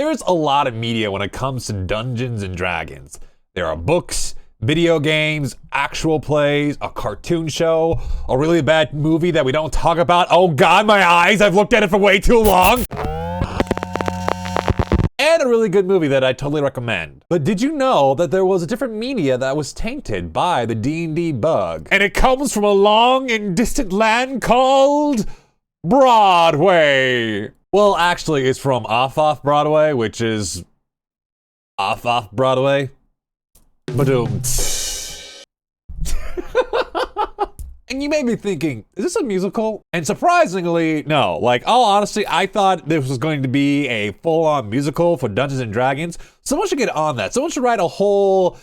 There's a lot of media when it comes to Dungeons and Dragons. There are books, video games, actual plays, a cartoon show, a really bad movie that we don't talk about. Oh God, my eyes, I've looked at it for way too long. And a really good movie that I totally recommend. But did you know that there was a different media that was tainted by the D&D bug? And it comes from a long and distant land called Broadway. Well, actually, it's from off Broadway, which is off Broadway. Ba-doom. And you may be thinking, is this a musical? And surprisingly, no. Like, all honesty, I thought this was going to be a full-on musical for Dungeons and Dragons. Someone should get on that. Someone should write a whole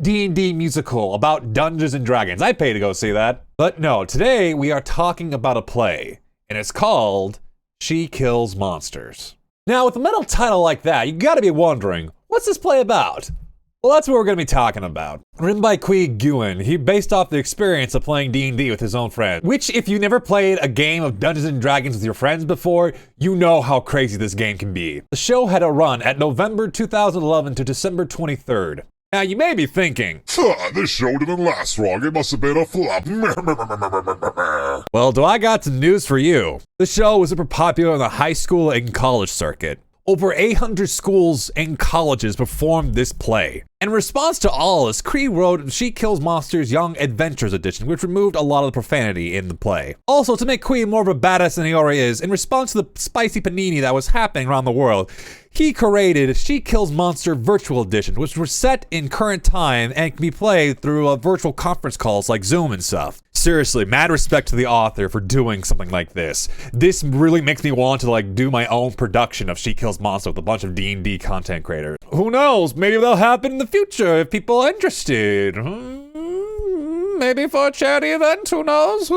D&D musical about Dungeons and Dragons. I'd pay to go see that. But no, today we are talking about a play, and it's called She Kills Monsters. Now, with a metal title like that, you gotta be wondering, what's this play about? Well, that's what we're going to be talking about. Written by Qui Nguyen, he based off the experience of playing D&D with his own friend. Which, if you never played a game of Dungeons and Dragons with your friends before, you know how crazy this game can be. The show had a run at November 2011 to December 23rd. Now, you may be thinking, this show didn't last long, it must have been a flop. Well, do I got some news for you. The show was super popular in the high school and college circuit. Over 800 schools and colleges performed this play. In response to all this, Cree wrote She Kills Monsters Young Adventures Edition, which removed a lot of the profanity in the play. Also, to make Queen more of a badass than he already is, in response to the spicy panini that was happening around the world, he created She Kills Monster Virtual Edition, which was set in current time and can be played through virtual conference calls like Zoom and stuff. Seriously, mad respect to the author for doing something like this. This really makes me want to do my own production of She Kills Monster with a bunch of D&D content creators. Who knows? Maybe that'll happen in the future if people are interested. Maybe for a charity event, who knows?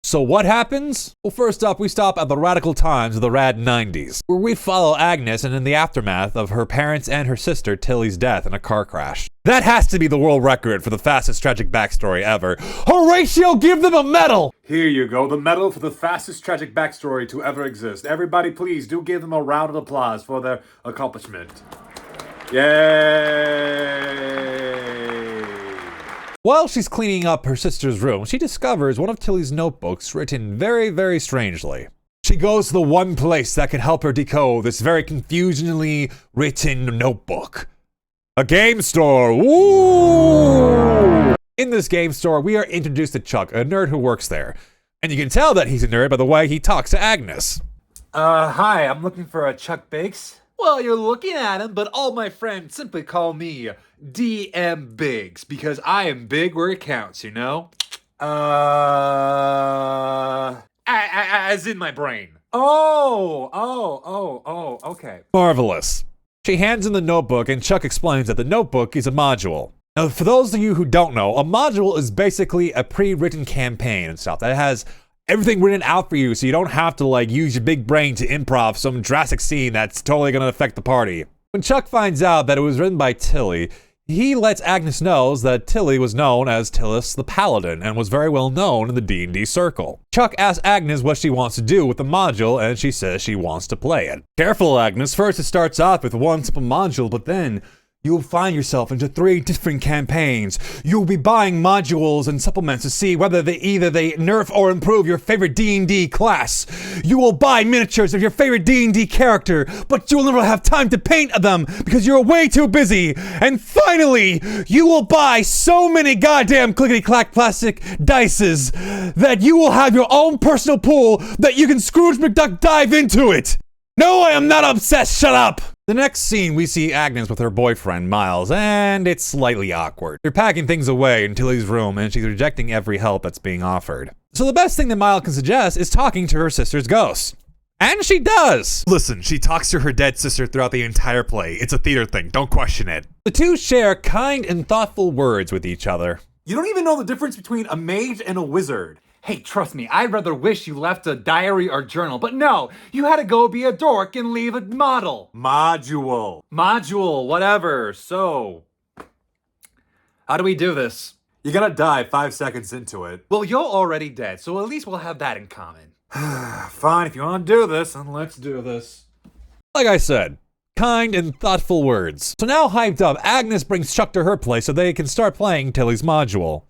So what happens? Well, first up, we stop at the radical times of the rad 90s, where we follow Agnes and in the aftermath of her parents and her sister Tilly's death in a car crash. That has to be the world record for the fastest tragic backstory ever. Horatio, give them a medal! Here you go, the medal for the fastest tragic backstory to ever exist. Everybody, please do give them a round of applause for their accomplishment. Yay! While she's cleaning up her sister's room, she discovers one of Tilly's notebooks written very, very strangely. She goes to the one place that can help her decode this very confusingly written notebook. A game store! Woo! In this game store, we are introduced to Chuck, a nerd who works there. And you can tell that he's a nerd by the way he talks to Agnes. Hi, I'm looking for a Chuck Bakes. Well, you're looking at him, but all my friends simply call me DM Biggs, because I am big where it counts, you know? As in my brain. Oh, okay. Marvelous. She hands in the notebook and Chuck explains that the notebook is a module. Now, for those of you who don't know, a module is basically a pre-written campaign and stuff that has everything written out for you so you don't have to use your big brain to improv some drastic scene that's totally gonna affect the party. When Chuck finds out that it was written by Tilly, he lets Agnes know that Tilly was known as Tillis the Paladin and was very well known in the D&D circle. Chuck asks Agnes what she wants to do with the module and she says she wants to play it. Careful, Agnes. First it starts off with one simple module, but then you'll find yourself into 3 different campaigns. You'll be buying modules and supplements to see whether they nerf or improve your favorite D&D class. You will buy miniatures of your favorite D&D character, but you'll never have time to paint them because you're way too busy. And finally, you will buy so many goddamn clickety-clack plastic dices that you will have your own personal pool that you can Scrooge McDuck dive into it. No, I am not obsessed, shut up! The next scene, we see Agnes with her boyfriend, Miles, and it's slightly awkward. They're packing things away in Tilly's room, and she's rejecting every help that's being offered. So the best thing that Miles can suggest is talking to her sister's ghost. And she does! Listen, she talks to her dead sister throughout the entire play. It's a theater thing, don't question it. The two share kind and thoughtful words with each other. You don't even know the difference between a mage and a wizard. Hey, trust me, I'd rather wish you left a diary or journal, but no, you had to go be a dork and leave a module, whatever. So, how do we do this? You're gonna die 5 seconds into it. Well, you're already dead, so at least we'll have that in common. Fine, if you want to do this, then let's do this. Like I said, kind and thoughtful words. So now hyped up, Agnes brings Chuck to her place so they can start playing Tilly's module.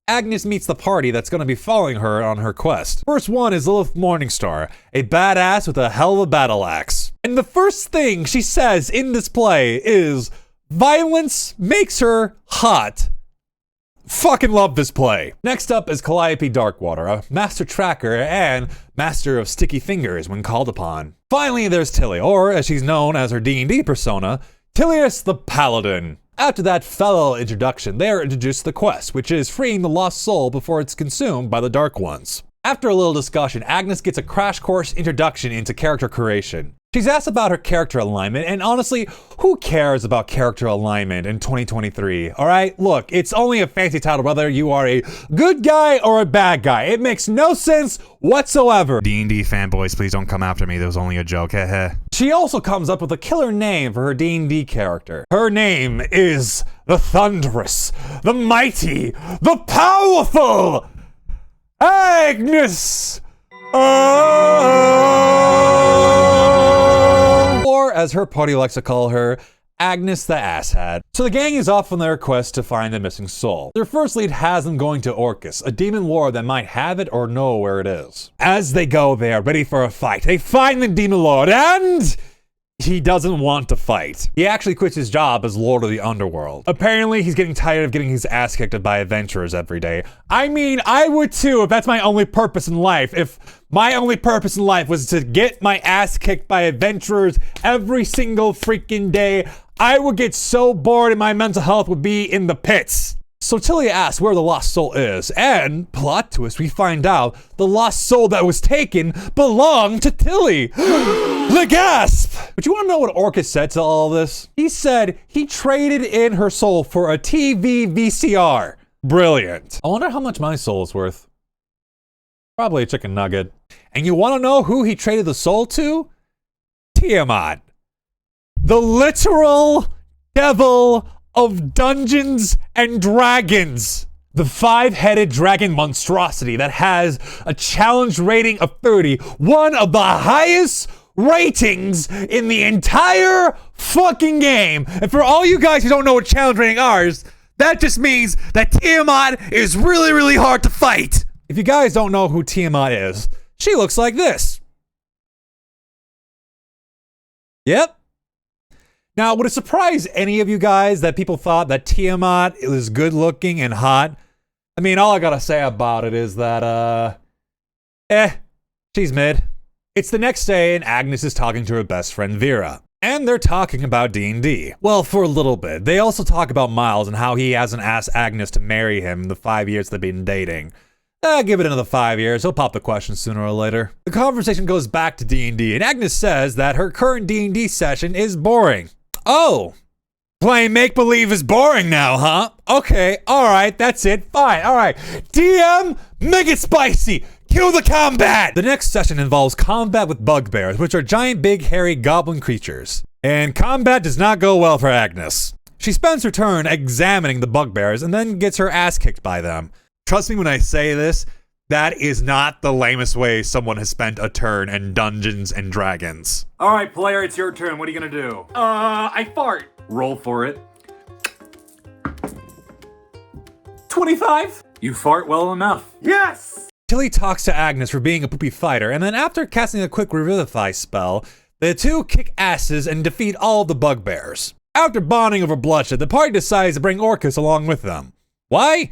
Agnes meets the party that's going to be following her on her quest. First one is Lilith Morningstar, a badass with a hell of a battle axe. And the first thing she says in this play is, violence makes her hot. Fucking love this play. Next up is Calliope Darkwater, a master tracker and master of sticky fingers when called upon. Finally, there's Tilly, or as she's known as her D&D persona, Tillius the Paladin. After that fellow introduction, they are introduced to the quest, which is freeing the lost soul before it's consumed by the Dark Ones. After a little discussion, Agnes gets a crash course introduction into character creation. She's asked about her character alignment, and honestly, who cares about character alignment in 2023, alright? Look, it's only a fancy title whether you are a good guy or a bad guy. It makes no sense whatsoever. D&D fanboys, please don't come after me. That was only a joke, heh. She also comes up with a killer name for her D&D character. Her name is the Thunderous, the Mighty, the Powerful Agnes! Or, as her party likes to call her, Agnes the Asshat. So the gang is off on their quest to find the missing soul. Their first lead has them going to Orcus, a demon lord that might have it or know where it is. As they go, they are ready for a fight. They find the demon lord and he doesn't want to fight. He actually quits his job as Lord of the Underworld. Apparently, he's getting tired of getting his ass kicked by adventurers every day. I mean, I would too if that's my only purpose in life. If my only purpose in life was to get my ass kicked by adventurers every single freaking day, I would get so bored and my mental health would be in the pits. So Tilly asks where the lost soul is, and, plot twist, we find out the lost soul that was taken belonged to Tilly. The gasp! But you want to know what Orcus said to all this? He said he traded in her soul for a TV VCR. Brilliant. I wonder how much my soul is worth. Probably a chicken nugget. And you want to know who he traded the soul to? Tiamat. The literal devil of Dungeons and Dragons. The 5-headed dragon monstrosity that has a challenge rating of 30, one of the highest ratings in the entire fucking game. And for all you guys who don't know what challenge rating are, that just means that Tiamat is really, really hard to fight. If you guys don't know who Tiamat is, she looks like this. Yep. Now, would it surprise any of you guys that people thought that Tiamat is good looking and hot? I mean, all I gotta say about it is that, she's mid. It's the next day and Agnes is talking to her best friend Vera. And they're talking about D&D. Well, for a little bit. They also talk about Miles and how he hasn't asked Agnes to marry him in the 5 years they've been dating. Give it another 5 years, he'll pop the question sooner or later. The conversation goes back to D&D, and Agnes says that her current D&D session is boring. Oh, playing make-believe is boring now, huh? Okay, alright, that's it, fine, alright. DM, make it spicy! Kill the combat! The next session involves combat with bugbears, which are giant, big, hairy goblin creatures. And combat does not go well for Agnes. She spends her turn examining the bugbears and then gets her ass kicked by them. Trust me when I say this, that is not the lamest way someone has spent a turn in Dungeons and Dragons. Alright, player, it's your turn. What are you gonna do? I fart. Roll for it. 25? You fart well enough. Yes! Tilly talks to Agnes for being a poopy fighter, and then after casting a quick Revivify spell, the two kick asses and defeat all the bugbears. After bonding over bloodshed, the party decides to bring Orcus along with them. Why?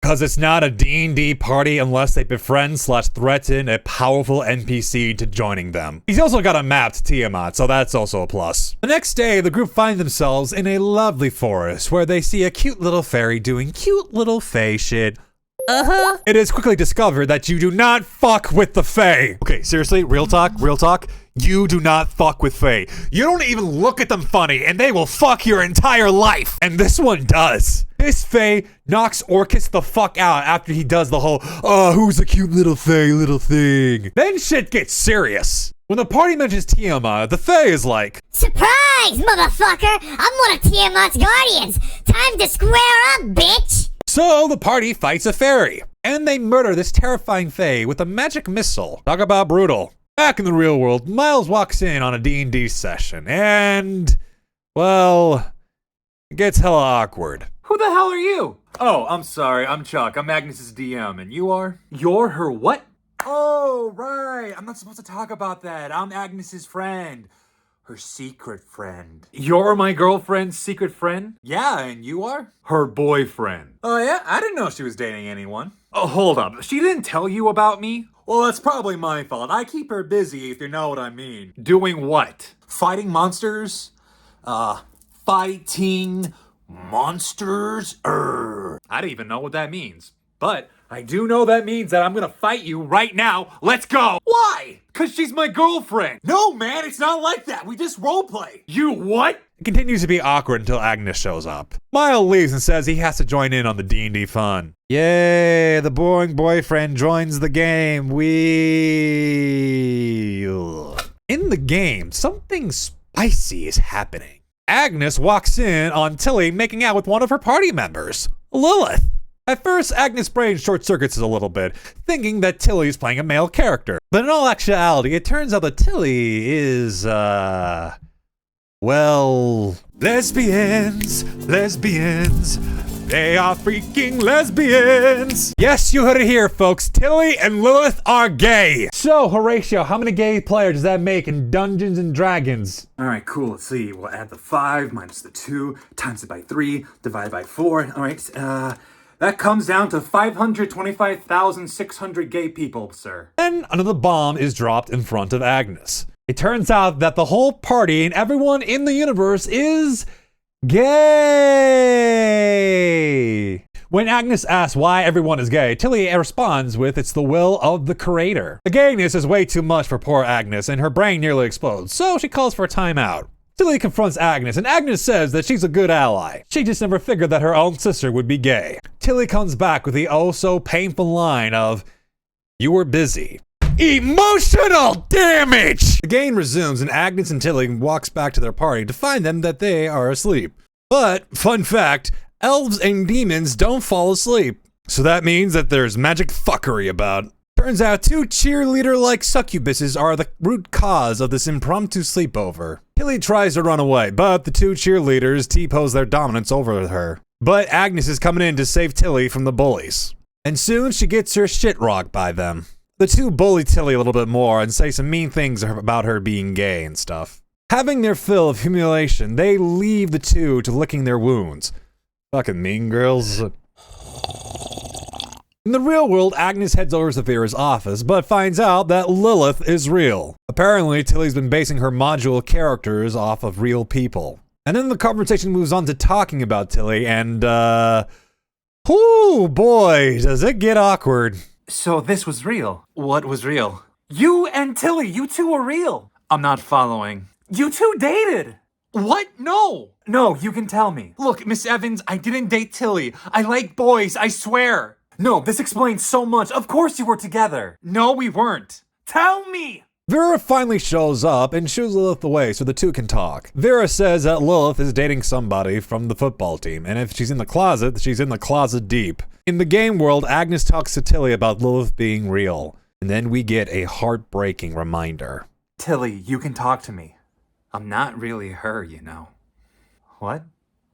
Because it's not a D&D party unless they befriend/threaten a powerful NPC to joining them. He's also got a map to Tiamat, so that's also a plus. The next day, the group find themselves in a lovely forest where they see a cute little fairy doing cute little fae shit. It is quickly discovered that you do not fuck with the fae. Okay, seriously, real talk. You do not fuck with fae. You don't even look at them funny, and they will fuck your entire life. And this one does. This fae knocks Orcus the fuck out after he does the whole, who's the cute little fae little thing. Then shit gets serious. When the party mentions Tiamat, the fae is like, surprise, motherfucker! I'm one of Tiamat's guardians! Time to square up, bitch! So the party fights a fairy, and they murder this terrifying fae with a magic missile. Talk about brutal. Back in the real world, Miles walks in on a D&D session, and, well, it gets hella awkward. Who the hell are you? Oh, I'm sorry. I'm Chuck. I'm Agnes's DM, and you are? You're her what? Oh, right. I'm not supposed to talk about that. I'm Agnes's friend. Her secret friend. You're my girlfriend's secret friend? Yeah, and you are? Her boyfriend. Oh, yeah? I didn't know she was dating anyone. Oh, hold up. She didn't tell you about me? Well, that's probably my fault. I keep her busy, if you know what I mean. Doing what? Fighting monsters? Fighting monsters? I don't even know what that means. But I do know that means that I'm gonna fight you right now. Let's go! Why? Cause she's my girlfriend. No, man, it's not like that. We just roleplay. You what? It continues to be awkward until Agnes shows up. Miles leaves and says he has to join in on the D&D fun. Yay, the boring boyfriend joins the game. In the game, something spicy is happening. Agnes walks in on Tilly making out with one of her party members, Lilith. At first, Agnes' brain short-circuits a little bit, thinking that Tilly is playing a male character. But in all actuality, it turns out that Tilly is, well, lesbians. They are freaking lesbians. Yes, you heard it here, folks. Tilly and Lilith are gay. So, Horatio, how many gay players does that make in Dungeons and Dragons? All right, cool. Let's see. We'll add the 5 minus the 2, times it by 3, divide by 4. All right, that comes down to 525,600 gay people, sir. Then another bomb is dropped in front of Agnes. It turns out that the whole party and everyone in the universe is gay. When Agnes asks why everyone is gay, Tilly responds with, it's the will of the creator. The gayness is way too much for poor Agnes, and her brain nearly explodes, so she calls for a timeout. Tilly confronts Agnes, and Agnes says that she's a good ally. She just never figured that her own sister would be gay. Tilly comes back with the oh-so-painful line of, you were busy. Emotional damage! The game resumes, and Agnes and Tilly walks back to their party to find them that they are asleep. But, fun fact, elves and demons don't fall asleep. So that means that there's magic fuckery about. Turns out 2 cheerleader-like succubuses are the root cause of this impromptu sleepover. Tilly tries to run away, but the 2 cheerleaders T-pose their dominance over her. But Agnes is coming in to save Tilly from the bullies. And soon she gets her shit rocked by them. The 2 bully Tilly a little bit more and say some mean things about her being gay and stuff. Having their fill of humiliation, they leave the 2 to licking their wounds. Fucking mean girls. In the real world, Agnes heads over to Vera's office, but finds out that Lilith is real. Apparently, Tilly's been basing her module characters off of real people. And then the conversation moves on to talking about Tilly, and, whoo, boy, does it get awkward. So this was real. What was real? You and Tilly, you 2 were real. I'm not following. You 2 dated. What? No. No, you can tell me. Look, Miss Evans, I didn't date Tilly. I like boys, I swear. No, this explains so much. Of course you were together. No, we weren't. Tell me! Vera finally shows up and shoos Lilith away so the 2 can talk. Vera says that Lilith is dating somebody from the football team, and if she's in the closet, she's in the closet deep. In the game world, Agnes talks to Tilly about Lilith being real, and then we get a heartbreaking reminder. Tilly, you can talk to me. I'm not really her, you know. What?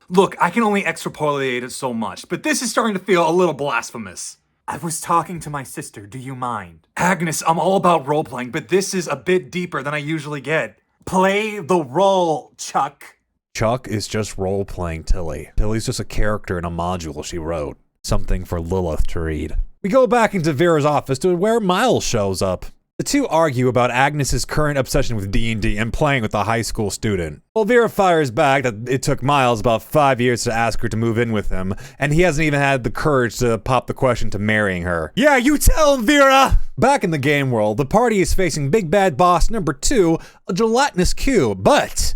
Look, I can only extrapolate it so much, but this is starting to feel a little blasphemous. I was talking to my sister, do you mind? Agnes, I'm all about role-playing, but this is a bit deeper than I usually get. Play the role, Chuck. Chuck is just role-playing Tilly. Tilly's just a character in a module she wrote. Something for Lilith to read. We go back into Vera's office to where Miles shows up. The 2 argue about Agnes's current obsession with D&D and playing with a high school student. Well, Vera fires back that it took Miles about 5 years to ask her to move in with him, and he hasn't even had the courage to pop the question to marrying her. Yeah, you tell him, Vera! Back in the game world, the party is facing Big Bad Boss number 2, a Gelatinous Cube, but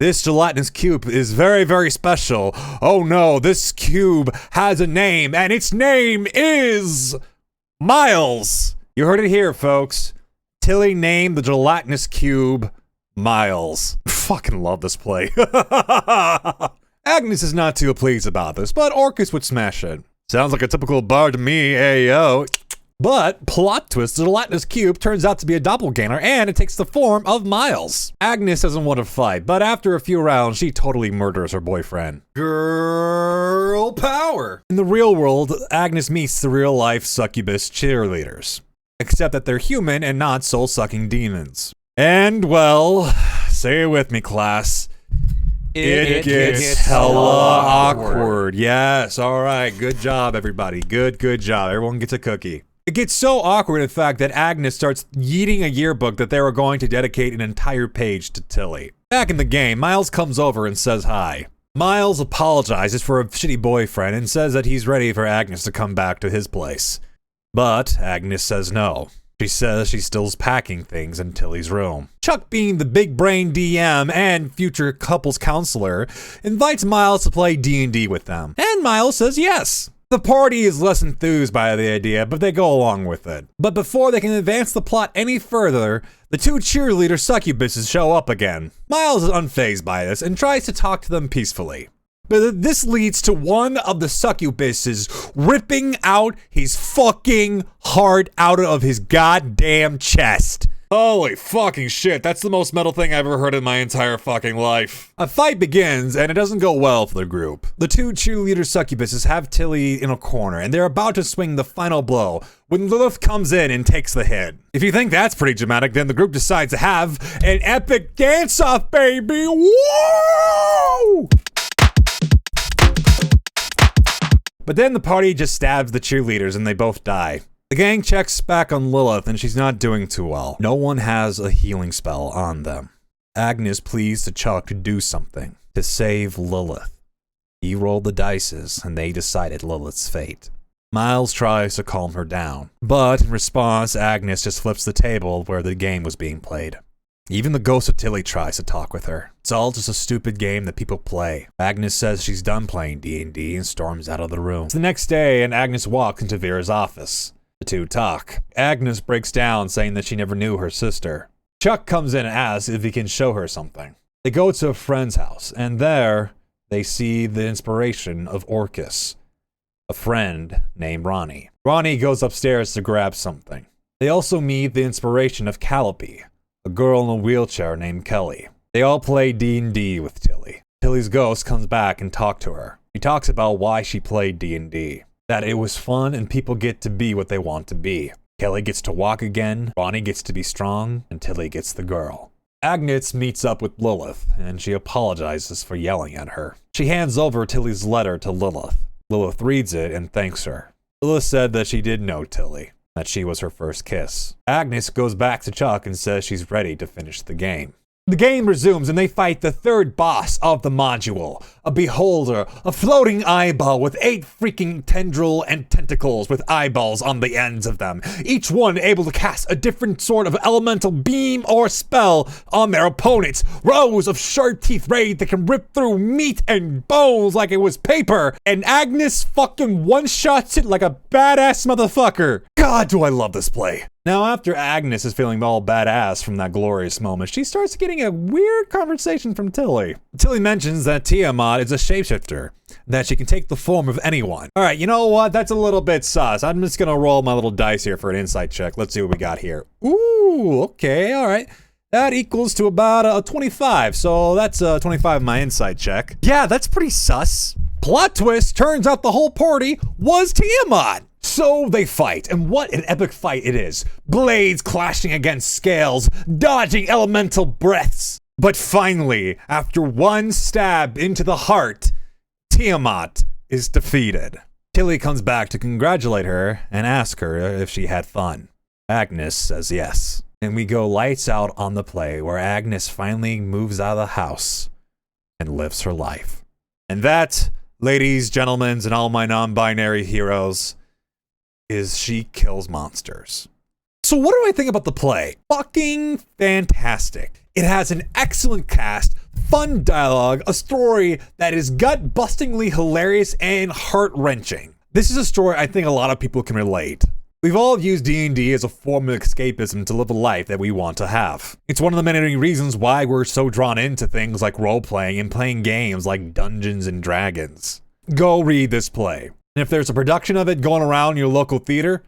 this Gelatinous Cube is very, very special. Oh no, this cube has a name, and its name is Miles. You heard it here, folks. Tilly named the Gelatinous Cube Miles. Fucking love this play. Agnes is not too pleased about this, but Orcus would smash it. Sounds like a typical bar to me, ayo. But, plot twist, the Gelatinous Cube turns out to be a doppelganger, and it takes the form of Miles. Agnes doesn't want to fight, but after a few rounds, she totally murders her boyfriend. Girl power! In the real world, Agnes meets the real-life succubus cheerleaders. Except that they're human and not soul-sucking demons. And, well, say it with me, class. It gets hella awkward. Yes, alright, good job, everybody. Good job. Everyone gets a cookie. It gets so awkward, in fact, that Agnes starts yeeting a yearbook that they were going to dedicate an entire page to Tilly. Back in the game, Miles comes over and says hi. Miles apologizes for a shitty boyfriend and says that he's ready for Agnes to come back to his place. But Agnes says no. She says she's still packing things in Tilly's room. Chuck, being the big brain DM and future couples counselor, invites Miles to play D&D with them. And Miles says yes. The party is less enthused by the idea, but they go along with it. But before they can advance the plot any further, the two cheerleader succubuses show up again. Miles is unfazed by this and tries to talk to them peacefully. But this leads to one of the succubuses ripping out his fucking heart out of his goddamn chest. Holy fucking shit, that's the most metal thing I've ever heard in my entire fucking life. A fight begins, and it doesn't go well for the group. The two cheerleader succubuses have Tilly in a corner, and they're about to swing the final blow when Lilith comes in and takes the hit. If you think that's pretty dramatic, then the group decides to have an epic dance-off, baby! Woo! But then the party just stabs the cheerleaders and they both die. The gang checks back on Lilith and she's not doing too well. No one has a healing spell on them. Agnes pleads to Chuck to do something, to save Lilith. He rolled the dices and they decided Lilith's fate. Miles tries to calm her down, but in response, Agnes just flips the table where the game was being played. Even the ghost of Tilly tries to talk with her. It's all just a stupid game that people play. Agnes says she's done playing D&D and storms out of the room. It's the next day and Agnes walks into Vera's office. The two talk. Agnes breaks down saying that she never knew her sister. Chuck comes in and asks if he can show her something. They go to a friend's house and there they see the inspiration of Orcus, a friend named Ronnie. Ronnie goes upstairs to grab something. They also meet the inspiration of Calliope, a girl in a wheelchair named Kelly. They all play D&D with Tilly. Tilly's ghost comes back and talks to her. He talks about why she played D&D. That it was fun and people get to be what they want to be. Kelly gets to walk again, Ronnie gets to be strong, and Tilly gets the girl. Agnes meets up with Lilith, and she apologizes for yelling at her. She hands over Tilly's letter to Lilith. Lilith reads it and thanks her. Lilith said that she did know Tilly, that she was her first kiss. Agnes goes back to Chuck and says she's ready to finish the game. The game resumes and they fight the third boss of the module, a beholder, a floating eyeball with 8 freaking tendril and tentacles with eyeballs on the ends of them, each one able to cast a different sort of elemental beam or spell on their opponents. Rows of sharp teeth raid that can rip through meat and bones like it was paper, and Agnes fucking one-shots it like a badass motherfucker. God, do I love this play. Now, after Agnes is feeling all badass from that glorious moment, she starts getting a weird conversation from Tilly. Tilly mentions that Tiamat is a shapeshifter, that she can take the form of anyone. Alright, you know what? That's a little bit sus. I'm just gonna roll my little dice here for an insight check. Let's see what we got here. Ooh, okay, alright. That equals to about a 25, so that's 25 in my insight check. Yeah, that's pretty sus. Plot twist, turns out the whole party was Tiamat. So they fight, and what an epic fight it is. Blades clashing against scales, dodging elemental breaths. But finally, after one stab into the heart, Tiamat is defeated. Tilly comes back to congratulate her and ask her if she had fun. Agnes says yes. And we go lights out on the play where Agnes finally moves out of the house and lives her life. And that, ladies, gentlemen, and all my non-binary heroes, is she kills monsters. So what do I think about the play? Fucking fantastic. It has an excellent cast, fun dialogue, a story that is gut-bustingly hilarious and heart-wrenching. This is a story I think a lot of people can relate. We've all used D&D as a form of escapism to live a life that we want to have. It's one of the many reasons why we're so drawn into things like role-playing and playing games like Dungeons and Dragons. Go read this play. And if there's a production of it going around your local theater,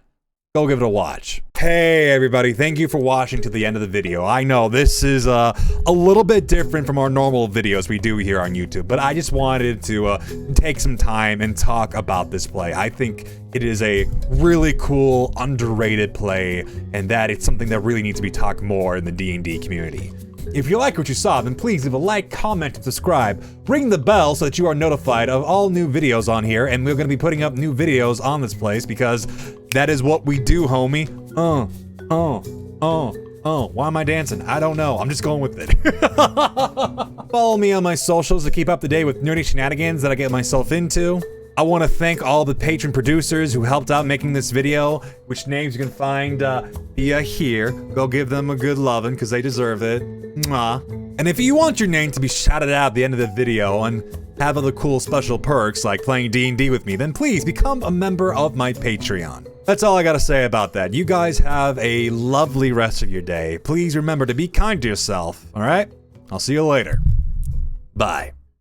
go give it a watch. Hey everybody, thank you for watching to the end of the video. I know this is a little bit different from our normal videos we do here on YouTube, but I just wanted to take some time and talk about this play. I think it is a really cool, underrated play, and that it's something that really needs to be talked more in the D&D community. If you like what you saw, then please leave a like, comment, and subscribe. Ring the bell so that you are notified of all new videos on here, and we're going to be putting up new videos on this place because that is what we do, homie. Why am I dancing? I don't know. I'm just going with it. Follow me on my socials to keep up to date with nerdy shenanigans that I get myself into. I want to thank all the patron producers who helped out making this video, which names you can find via here. Go give them a good lovin' because they deserve it. Mwah. And if you want your name to be shouted out at the end of the video and have other cool special perks like playing D&D with me, then please become a member of my Patreon. That's all I gotta say about that. You guys have a lovely rest of your day. Please remember to be kind to yourself, alright? I'll see you later. Bye.